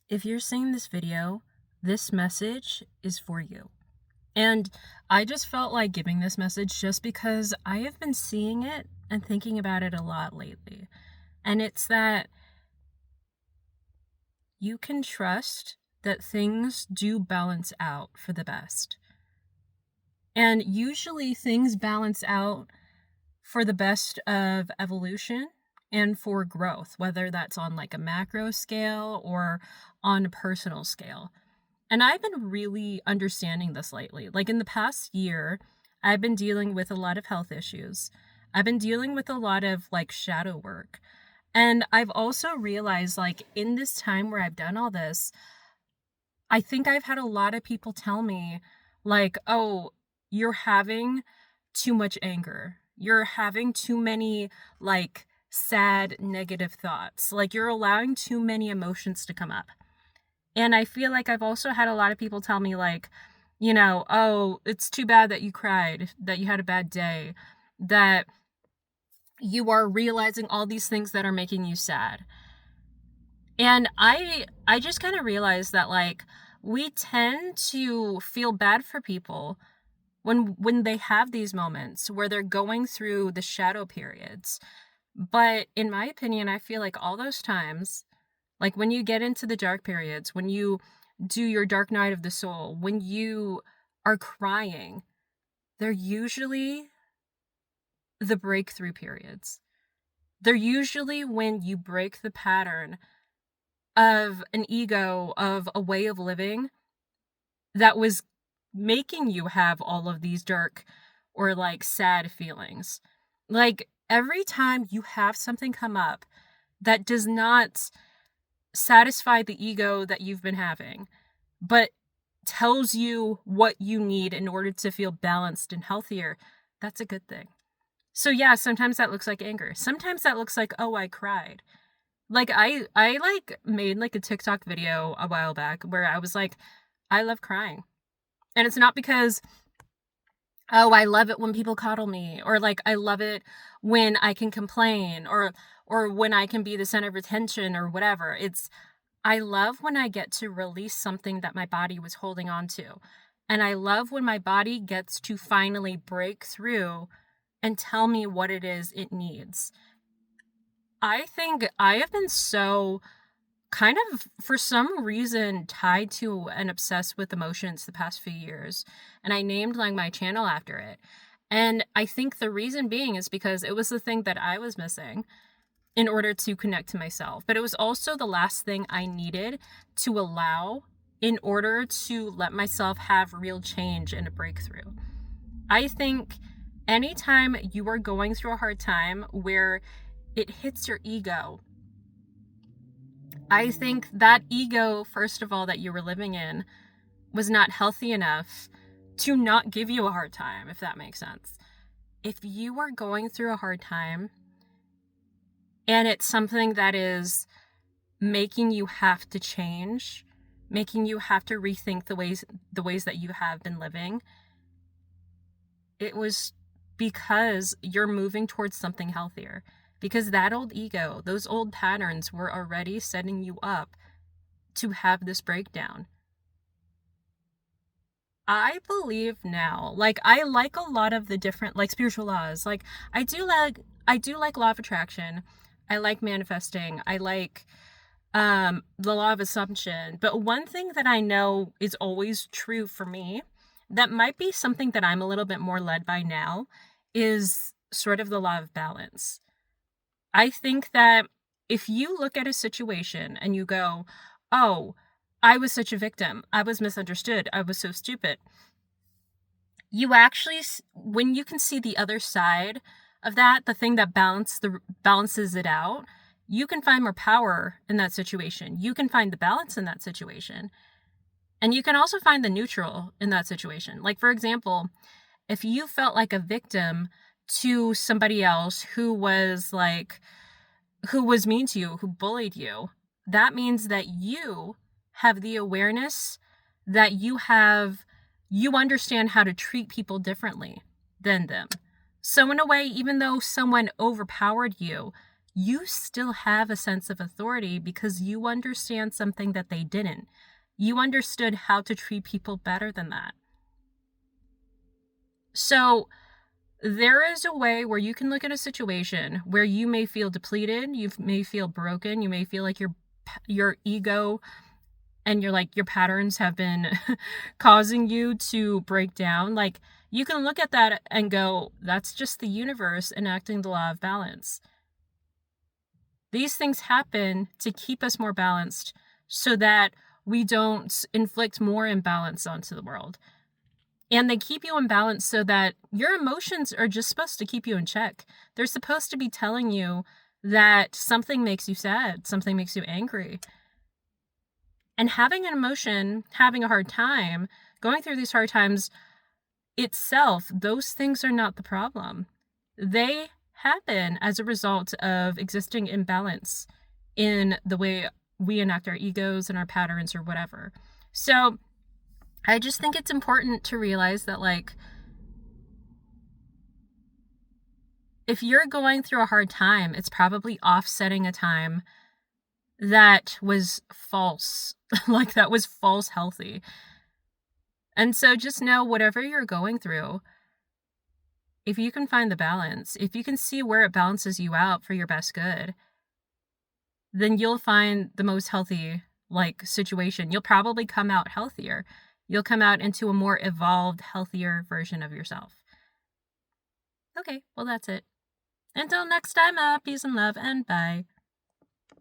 If you're seeing this video, this message is for you. And I just felt like giving this message just because I have been seeing it and thinking about it a lot lately. And it's that you can trust that things do balance out for the best. And usually things balance out for the best of evolution and for growth, whether that's on like a macro scale or on a personal scale. And I've been really understanding this lately. Like in the past year, I've been dealing with a lot of health issues. I've been dealing with a lot of like shadow work. And I've also realized, like, in this time where I've done all this, I think I've had a lot of people tell me, like, oh, you're having too much anger. You're having too many, like, sad, negative thoughts. Like, you're allowing too many emotions to come up. And I feel like I've also had a lot of people tell me, like, oh, it's too bad that you cried, that you had a bad day, that you are realizing all these things that are making you sad. And I just kind of realized that, like, we tend to feel bad for people when they have these moments where they're going through the shadow periods. But in my opinion, I feel like all those times, like when you get into the dark periods, when you do your dark night of the soul, when you are crying, they're usually the breakthrough periods. They're usually when you break the pattern of an ego, of a way of living that was making you have all of these dark or like sad feelings. Like every time you have something come up that does not satisfy the ego that you've been having, but tells you what you need in order to feel balanced and healthier, that's a good thing. So yeah, sometimes that looks like anger. Sometimes that looks like, oh, I cried. Like I like made like a TikTok video a while back where I was like, I love crying. And it's not because, oh, I love it when people coddle me, or like I love it when I can complain, or when I can be the center of attention or whatever. It's I love when I get to release something that my body was holding on to. And I love when my body gets to finally break through and tell me what it is it needs. I think I have been so kind of for some reason tied to and obsessed with emotions the past few years, and I named like my channel after it. And I think the reason being is because it was the thing that I was missing in order to connect to myself, but it was also the last thing I needed to allow in order to let myself have real change and a breakthrough. I think anytime you are going through a hard time where it hits your ego, I think that ego, first of all, that you were living in was not healthy enough to not give you a hard time, if that makes sense. If you are going through a hard time and it's something that is making you have to change, making you have to rethink the ways that you have been living, it was because you're moving towards something healthier. Because that old ego, those old patterns were already setting you up to have this breakdown. I believe now, like I like a lot of the different like spiritual laws. Like I do like law of attraction. I like manifesting. I like the law of assumption. But one thing that I know is always true for me, that might be something that I'm a little bit more led by now, is sort of the law of balance. I think that if you look at a situation and you go, oh, I was such a victim, I was misunderstood, I was so stupid, you actually, when you can see the other side of that, the thing that balances it out, you can find more power in that situation. You can find the balance in that situation. And you can also find the neutral in that situation. Like, for example, if you felt like a victim to somebody else who was mean to you, who bullied you, that means that you have the awareness that you understand how to treat people differently than them. So in a way, even though someone overpowered you, you still have a sense of authority because you understand something that they didn't. You understood how to treat people better than that. So there is a way where you can look at a situation where you may feel depleted, you may feel broken, you may feel like your ego and your patterns have been causing you to break down. Like, you can look at that and go, that's just the universe enacting the law of balance. These things happen to keep us more balanced so that we don't inflict more imbalance onto the world. And they keep you in balance so that your emotions are just supposed to keep you in check. They're supposed to be telling you that something makes you sad, something makes you angry. And having an emotion, having a hard time, going through these hard times itself, those things are not the problem. They happen as a result of existing imbalance in the way we enact our egos and our patterns or whatever. So I just think it's important to realize that, like, if you're going through a hard time, it's probably offsetting a time that was false, like that was false healthy. And so just know whatever you're going through, if you can find the balance, if you can see where it balances you out for your best good, then you'll find the most healthy, like, situation. You'll probably come out healthier. You'll come out into a more evolved, healthier version of yourself. Okay, well, that's it. Until next time, peace and love, and bye.